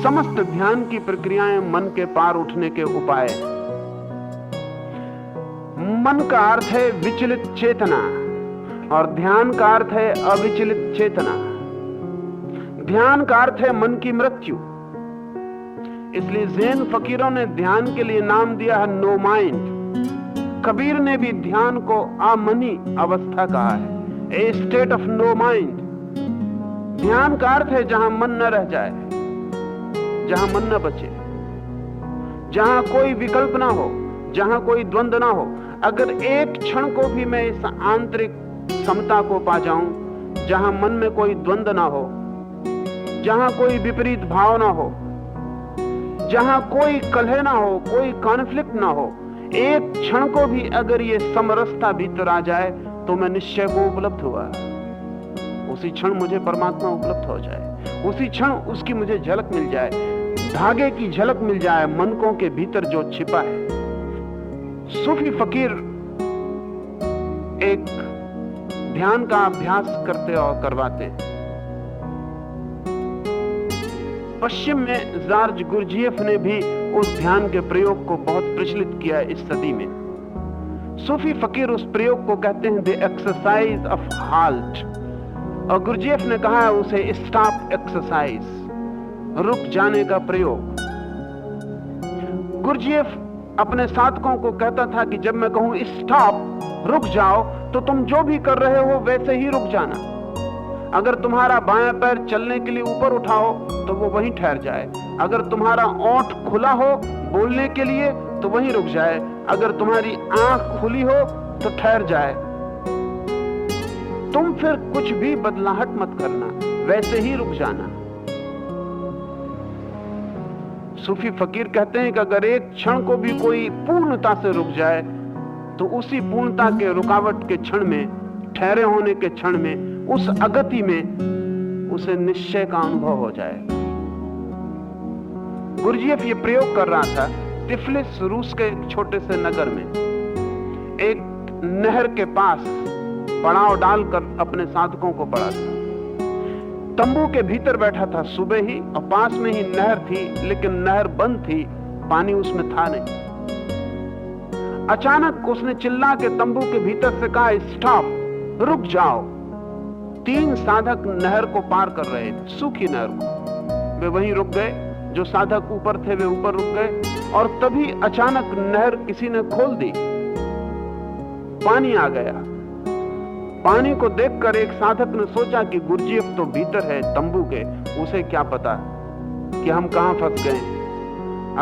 समस्त ध्यान की प्रक्रियाएं मन के पार उठने के उपाय हैं। मन का अर्थ है विचलित चेतना और ध्यान का अर्थ है अविचलित चेतना। ध्यान का अर्थ है मन की मृत्यु। इसलिए ज़ैन फकीरों ने ध्यान के लिए नाम दिया है नो माइंड। कबीर ने भी ध्यान को अमनी अवस्था कहा है, ए स्टेट ऑफ नो माइंड। ध्यान का अर्थ है जहां मन न रह जाए, जहां मन न बचे, जहां कोई विकल्प ना हो, जहां कोई द्वंद्व ना हो। अगर एक क्षण को भी मैं इस आंतरिक समता को पा जाऊं, जहां मन में कोई द्वंद्व ना हो, जहां कोई विपरीत भाव ना हो, जहां कोई कलह ना हो, कोई कॉन्फ्लिक्ट ना हो, एक क्षण को भी अगर ये समरसता भीतर आ जाए तो मैं निश्चय को उपलब्ध हुआ। उसी क्षण मुझे परमात्मा उपलब्ध हो जाए, उसी क्षण उसकी मुझे झलक मिल जाए, धागे की झलक मिल जाए मनकों के भीतर जो छिपा है। सूफी फकीर एक ध्यान का अभ्यास करते और करवाते। पश्चिम में जॉर्ज गुरजिएफ ने भी उस ध्यान के प्रयोग को बहुत प्रचलित किया इस सदी में। सूफी फकीर उस प्रयोग को कहते हैं द एक्सरसाइज ऑफ हाल्ट, और गुरजिएफ ने कहा है उसे स्टॉप एक्सरसाइज, रुक जाने का प्रयोग। गुरजिएफ अपने साधकों को कहता था कि जब मैं कहूं स्टॉप, रुक जाओ, तो तुम जो भी कर रहे हो वैसे ही रुक जाना। अगर तुम्हारा बायां पैर चलने के लिए ऊपर उठाओ तो वो वहीं ठहर जाए। अगर तुम्हारा ओंठ खुला हो बोलने के लिए तो वहीं रुक जाए। अगर तुम्हारी आंख खुली हो तो ठहर जाए। तुम फिर कुछ भी बदलाहट मत करना, वैसे ही रुक जाना। सूफी फकीर कहते हैं कि अगर एक क्षण को भी कोई पूर्णता से रुक जाए तो उसी पूर्णता के रुकावट के क्षण में, ठहरे होने के क्षण में, उस अगति में उसे निश्चय का अनुभव हो जाएगा। गुरजिएफ ये प्रयोग कर रहा था तिफलिस रूस के एक छोटे से नगर में, एक नहर के पास पड़ाव डालकर अपने साधकों को पड़ा था। तंबू के भीतर बैठा था सुबह ही, और पास में ही नहर थी, लेकिन नहर बंद थी, पानी उसमें था नहीं। अचानक उसने चिल्ला के तंबू के भीतर से कहा स्टॉप, रुक जाओ। 3 साधक नहर को पार कर रहे थे, सूखी नहर को। वे वहीं रुक गए, जो साधक ऊपर थे वे ऊपर रुक गए, और तभी अचानक नहर किसी ने खोल दी, पानी आ गया। पानी को देखकर एक साधक ने सोचा कि गुरजिएफ तो भीतर है तंबू के, उसे क्या पता कि हम कहां फंस गए।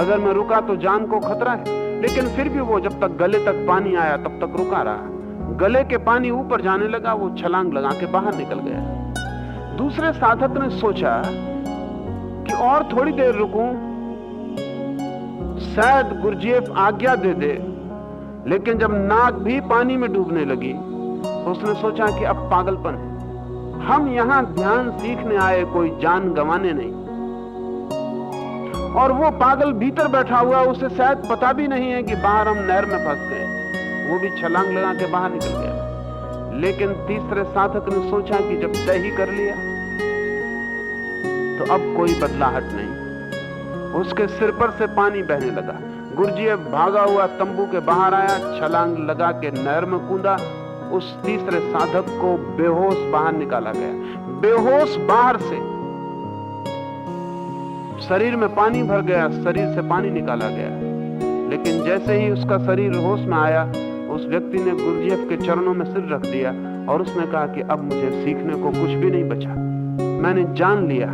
अगर मैं रुका तो जान को खतरा है। लेकिन फिर भी वो जब तक गले तक पानी आया तब तक रुका रहा। गले के पानी ऊपर जाने लगा, वो छलांग लगा के बाहर निकल गया। दूसरे साधक ने सोचा कि और थोड़ी देर रुकूं, शायद गुरजिएफ आज्ञा दे दे। लेकिन जब नाक भी पानी में डूबने लगी तो उसने सोचा कि अब पागलपन है, हम यहां ध्यान सीखने आए, कोई जान गंवाने नहीं। और वो पागल भीतर बैठा हुआ, उसे शायद पता भी नहीं है कि बाहर हम नहर में फंस गए। वो भी छलांग लगा के बाहर निकल गया। लेकिन तीसरे साधक ने सोचा कि जब तय ही कर लिया तो अब कोई बदलाहट नहीं। उसके सिर पर से पानी बहने लगा। गुरजिएफ भागा हुआ तंबू के बाहर आया, छलांग लगा के नहर में कूदा। उस तीसरे साधक को बेहोश बाहर निकाला गया। बेहोश बाहर से, शरीर में पानी भर गया, शरीर से पानी निकाला गया। लेकिन जैसे ही उसका शरीर होश में आया, उस व्यक्ति ने गुरजिएफ के चरणों में सिर रख दिया और उसने कहा कि अब मुझे सीखने को कुछ भी नहीं बचा, मैंने जान लिया।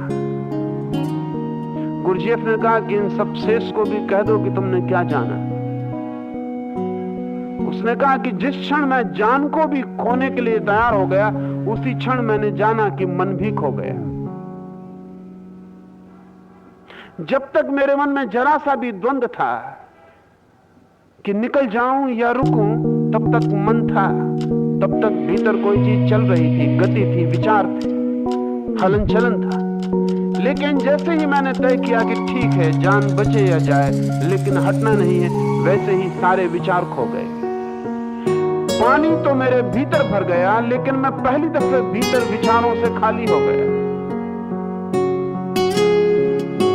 गुरजिएफ ने कहा कि इन सब शेष को भी कह दो कि तुमने क्या जाना। उसने कहा कि जिस क्षण मैं जान को भी खोने के लिए तैयार हो गया, उसी क्षण मैंने जाना कि मन भी खो गया। जब तक मेरे मन में जरा सा भी द्वंद्व था कि निकल जाऊं या रुकूं, तब तक मन था, तब तक भीतर कोई चीज चल रही थी, गति थी, विचार थे, हलन चलन था। लेकिन जैसे ही मैंने तय किया कि ठीक है, जान बचे या जाए लेकिन हटना नहीं है, वैसे ही सारे विचार खो गए। पानी तो मेरे भीतर भर गया, लेकिन मैं पहली दफे भीतर विचारों से खाली हो गया।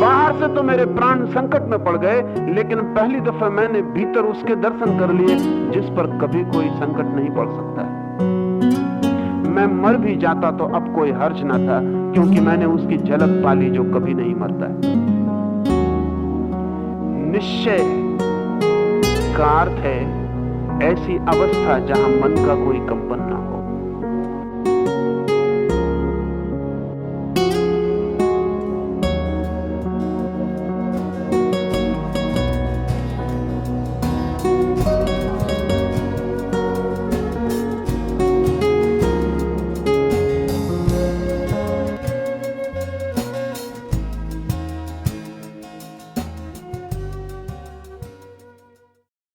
बाहर से तो मेरे प्राण संकट में पड़ गए, लेकिन पहली दफा मैंने भीतर उसके दर्शन कर लिए जिस पर कभी कोई संकट नहीं पड़ सकता है। मैं मर भी जाता तो अब कोई हर्ज ना था, क्योंकि मैंने उसकी झलक पाली जो कभी नहीं मरता है। निश्चय का अर्थ है ऐसी अवस्था जहां मन का कोई कंपन ना